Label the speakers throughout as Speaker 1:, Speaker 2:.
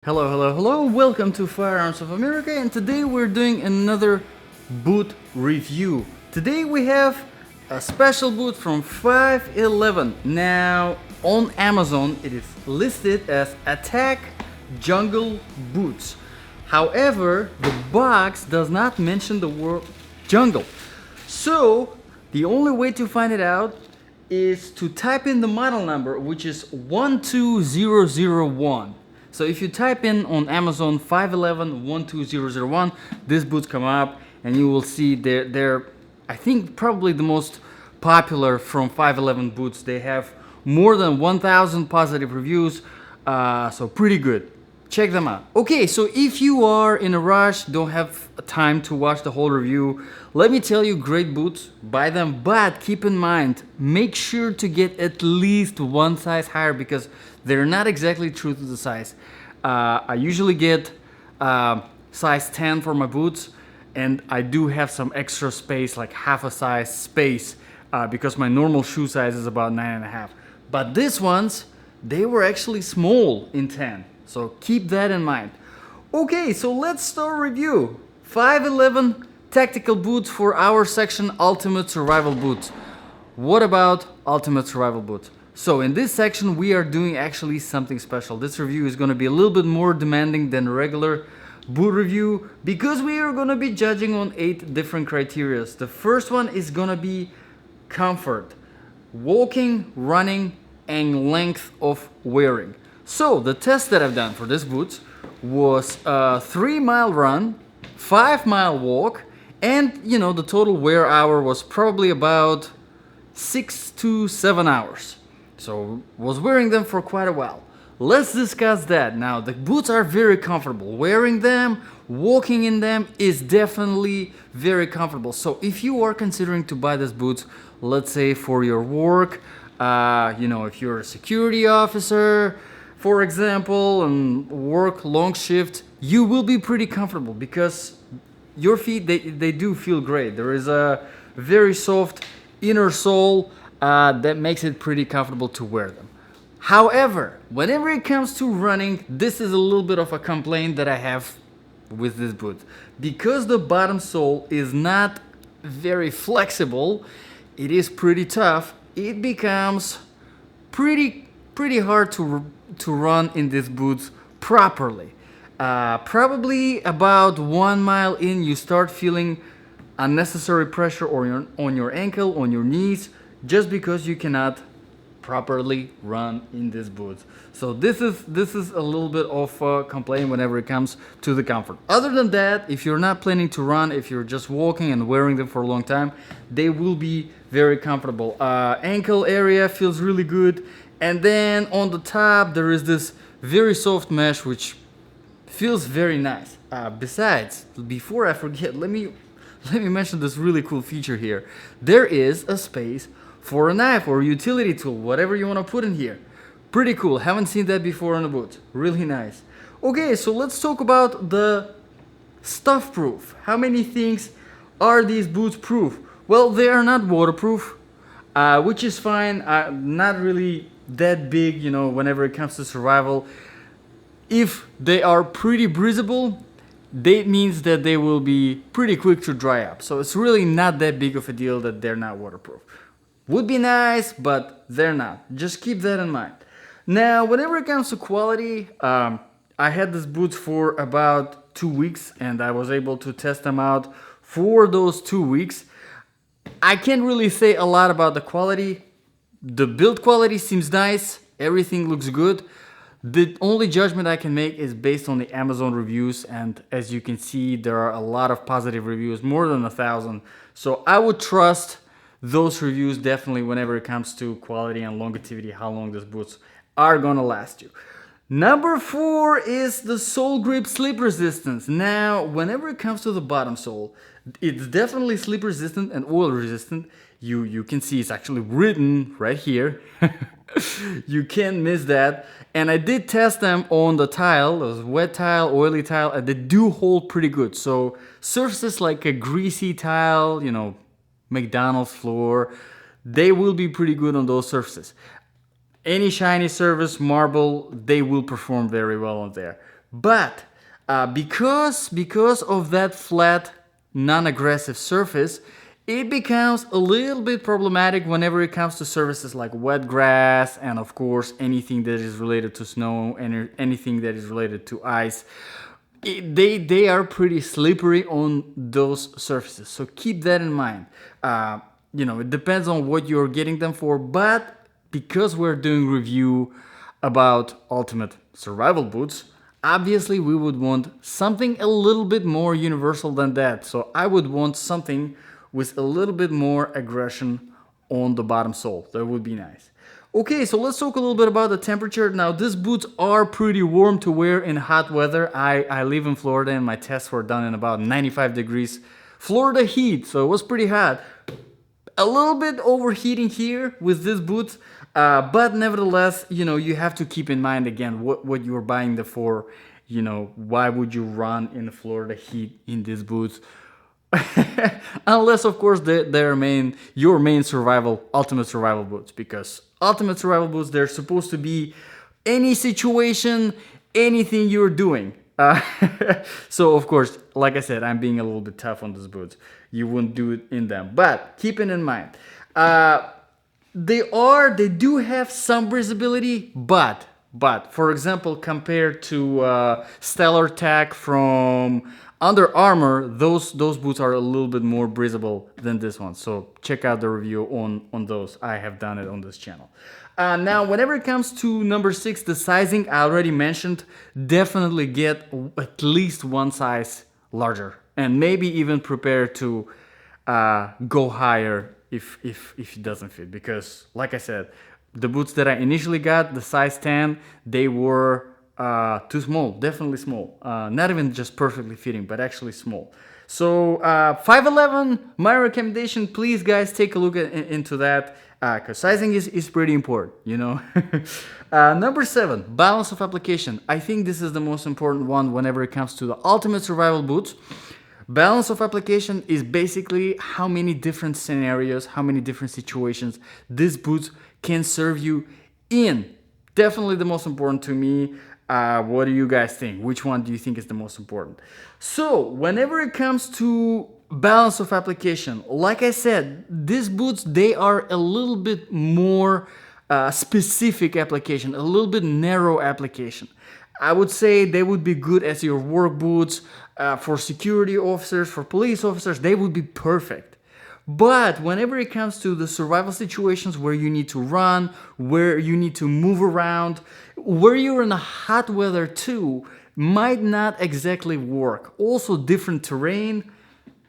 Speaker 1: Hello, hello, hello, welcome to Firearms of America, and today we're doing another boot review. Today we have a special boot from 5.11. Now, on Amazon it is listed as ATAC Jungle Boots. However, the box does not mention the word jungle. So, the only way to find it out is to type in the model number, which is 12001. So if you type in on Amazon 5.11 12001, these boots come up and you will see they're I think probably the most popular from 5.11 boots. They have more than 1,000 positive reviews, so pretty good. Check them out. Okay, so if you are in a rush, don't have time to watch the whole review, let me tell you, great boots, buy them, but keep in mind, make sure to get at least one size higher because they're not exactly true to the size. I usually get size 10 for my boots, and I do have some extra space, like half a size space, because my normal shoe size is about 9.5. But these ones, they were actually small in 10. So keep that in mind. Okay, so let's start review. 5.11 tactical boots for our section, Ultimate Survival Boots. What about Ultimate Survival Boots? So in this section we are doing actually something special. This review is going to be a little bit more demanding than regular boot review because we are going to be judging on 8 different criteria. The first one is going to be comfort, walking, running, and length of wearing. So the test that I've done for this boots was a 3-mile run, 5-mile walk, and the total wear hour was probably about 6 to 7 hours. So was wearing them for quite a while. Let's discuss that. Now the boots are very comfortable. Wearing them, walking in them is definitely very comfortable. So if you are considering to buy these boots, let's say for your work, if you're a security officer, for example, and work long shift, you will be pretty comfortable because your feet, they do feel great. There is a very soft inner sole that makes it pretty comfortable to wear them. However, whenever it comes to running, this is a little bit of a complaint that I have with this boot. Because the bottom sole is not very flexible, it is pretty tough. It becomes pretty hard to run in these boots properly. Probably about 1 mile in, you start feeling unnecessary pressure on your ankle, on your knees, just because you cannot properly run in these boots. So this is a little bit of a complaint whenever it comes to the comfort. Other than that, if you're not planning to run, if you're just walking and wearing them for a long time, they will be very comfortable. Ankle area feels really good. And then on the top, there is this very soft mesh, which feels very nice. Besides, before I forget, let me mention this really cool feature here. There is a space for a knife or utility tool, whatever you want to put in here. Pretty cool. Haven't seen that before on a boot. Really nice. Okay, so let's talk about the stuff proof. How many things are these boots proof? Well, they are not waterproof, which is fine. Not really that big, whenever it comes to survival. If they are pretty breathable, that means that they will be pretty quick to dry up. So it's really not that big of a deal that they're not waterproof. Would be nice, but they're not. Just keep that in mind. Now, whenever it comes to quality, I had these boots for about 2 weeks, and I was able to test them out for those 2 weeks. I can't really say a lot about the quality. The build quality seems nice. Everything looks good. The only judgment I can make is based on the Amazon reviews, and as you can see, there are a lot of positive reviews, more than 1,000. So I would trust those reviews definitely whenever it comes to quality and longevity, how long these boots are gonna last you. Number 4 is the sole grip slip resistance. Now, whenever it comes to the bottom sole, it's definitely slip resistant and oil resistant. You can see it's actually written right here. You can't miss that. And I did test them on the tile. It was wet tile, oily tile, and they do hold pretty good. So surfaces like a greasy tile, McDonald's floor, they will be pretty good on those surfaces. Any shiny surface, marble, they will perform very well on there. But because of that flat, non-aggressive surface, it becomes a little bit problematic whenever it comes to surfaces like wet grass, and of course anything that is related to snow and anything that is related to ice. They are pretty slippery on those surfaces, so keep that in mind. It depends on what you're getting them for, but because we're doing review about ultimate survival boots, obviously we would want something a little bit more universal than that. So I would want something with a little bit more aggression on the bottom sole. That would be nice. Okay, so let's talk a little bit about the temperature. Now, these boots are pretty warm to wear in hot weather. I live in Florida and my tests were done in about 95 degrees Florida heat, so it was pretty hot. A little bit overheating here with these boots, but nevertheless, you have to keep in mind again what you're buying them for. Why would you run in Florida heat in these boots? Unless, of course, they're your main ultimate survival boots, because ultimate survival boots, they're supposed to be any situation, anything you're doing. So, of course, like I said, I'm being a little bit tough on these boots. You wouldn't do it in them, but keep it in mind. They do have some breathability, but for example, compared to Stellar Tack from Under Armour, those boots are a little bit more breathable than this one. So check out the review on those. I have done it on this channel. Now, whenever it comes to number 6, the sizing I already mentioned, definitely get at least one size larger, and maybe even prepare to go higher if it doesn't fit. Because, like I said, the boots that I initially got, the size 10, they were too small, definitely small. Not even just perfectly fitting, but actually small. So 5.11, my recommendation, please guys take a look into that, because sizing is pretty important, Number 7, balance of application. I think this is the most important one whenever it comes to the ultimate survival boots. Balance of application is basically how many different scenarios, how many different situations these boots can serve you in. Definitely the most important to me. What do you guys think? Which one do you think is the most important? So, whenever it comes to balance of application, like I said, these boots, they are a little bit more specific application, a little bit narrow application. I would say they would be good as your work boots for security officers, for police officers. They would be perfect. But whenever it comes to the survival situations where you need to run, where you need to move around, where you're in a hot weather too, might not exactly work. Also, different terrain,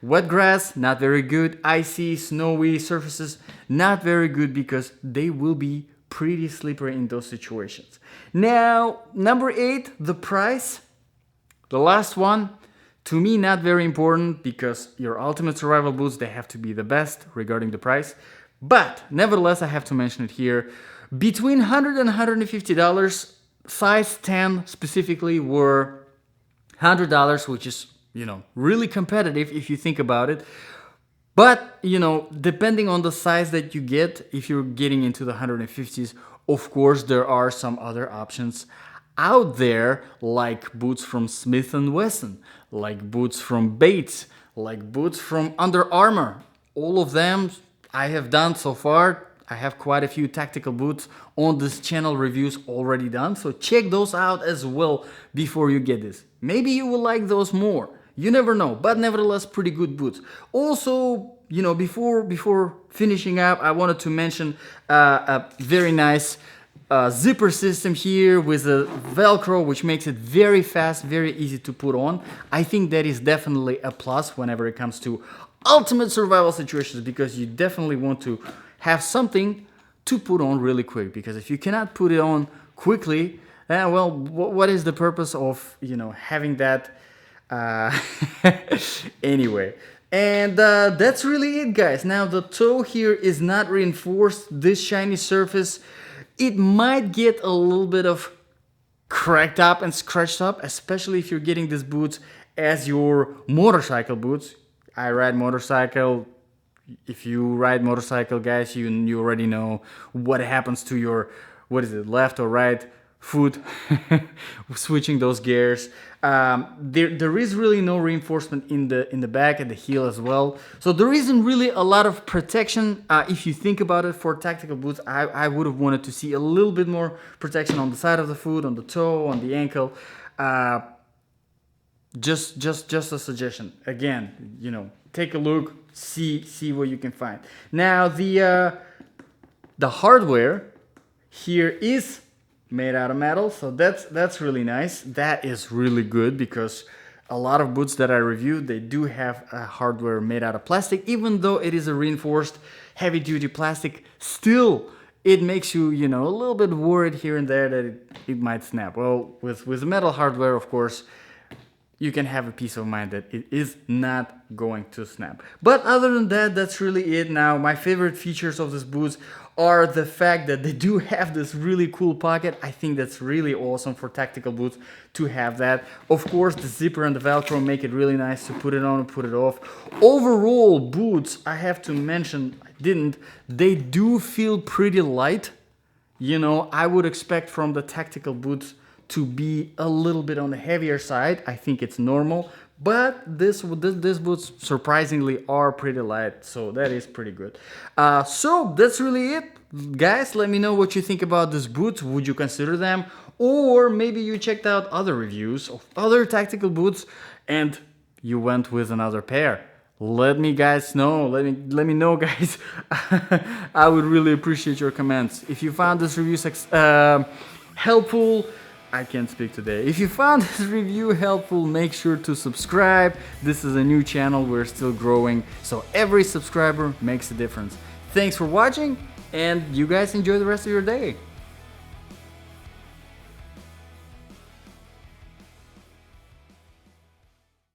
Speaker 1: wet grass, not very good. Icy, snowy surfaces, not very good, because they will be pretty slippery in those situations. Now, number 8, the price. The last one, to me, not very important, because your ultimate survival boots, they have to be the best regarding the price. But nevertheless, I have to mention it here. Between $100 and $150, size 10 specifically were $100, which is, really competitive if you think about it. But, depending on the size that you get, if you're getting into the 150s, of course, there are some other options out there, like boots from Smith & Wesson, like boots from Bates, like boots from Under Armour. All of them I have done so far. I have quite a few tactical boots on this channel, reviews already done, so check those out as well before you get this. Maybe you will like those more. You never know, but nevertheless, pretty good boots. Also, before finishing up, I wanted to mention a very nice zipper system here with a Velcro, which makes it very fast, very easy to put on. I think that is definitely a plus whenever it comes to ultimate survival situations, because you definitely want to have something to put on really quick, because if you cannot put it on quickly, well, what is the purpose of having that anyway? And that's really it, guys. Now, the toe here is not reinforced. This shiny surface, it might get a little bit of cracked up and scratched up, especially if you're getting these boots as your motorcycle boots. I ride motorcycle. If you ride motorcycle, guys, you already know what happens to your, left or right foot, switching those gears. There is really no reinforcement in the back and the heel as well. So there isn't really a lot of protection. If you think about it, for tactical boots, I would have wanted to see a little bit more protection on the side of the foot, on the toe, on the ankle. Just a suggestion. Again, you know, take a look, see what you can find. Now the hardware here is made out of metal, so that's really nice. That is really good, because a lot of boots that I reviewed, they do have a hardware made out of plastic. Even though it is a reinforced heavy duty plastic, still it makes you, you know, a little bit worried here and there that it might snap. Well, with metal hardware, of course, you can have a peace of mind that it is not going to snap. But other than that, that's really it. Now, my favorite features of these boots are the fact that they do have this really cool pocket. I think that's really awesome for tactical boots to have that. Of course, the zipper and the Velcro make it really nice to put it on and put it off. Overall, boots, I have to mention, they do feel pretty light. You know, I would expect from the tactical boots to be a little bit on the heavier side. I think it's normal, but these boots surprisingly are pretty light, so that is pretty good. So that's really it, guys. Let me know what you think about these boots. Would you consider them? Or maybe you checked out other reviews of other tactical boots and you went with another pair. Let me guys know. Let me know, guys. I would really appreciate your comments. If you found this review helpful, I can't speak today. If you found this review helpful, make sure to subscribe. This is a new channel, we're still growing, so every subscriber makes a difference. Thanks for watching, and you guys enjoy the rest of your day.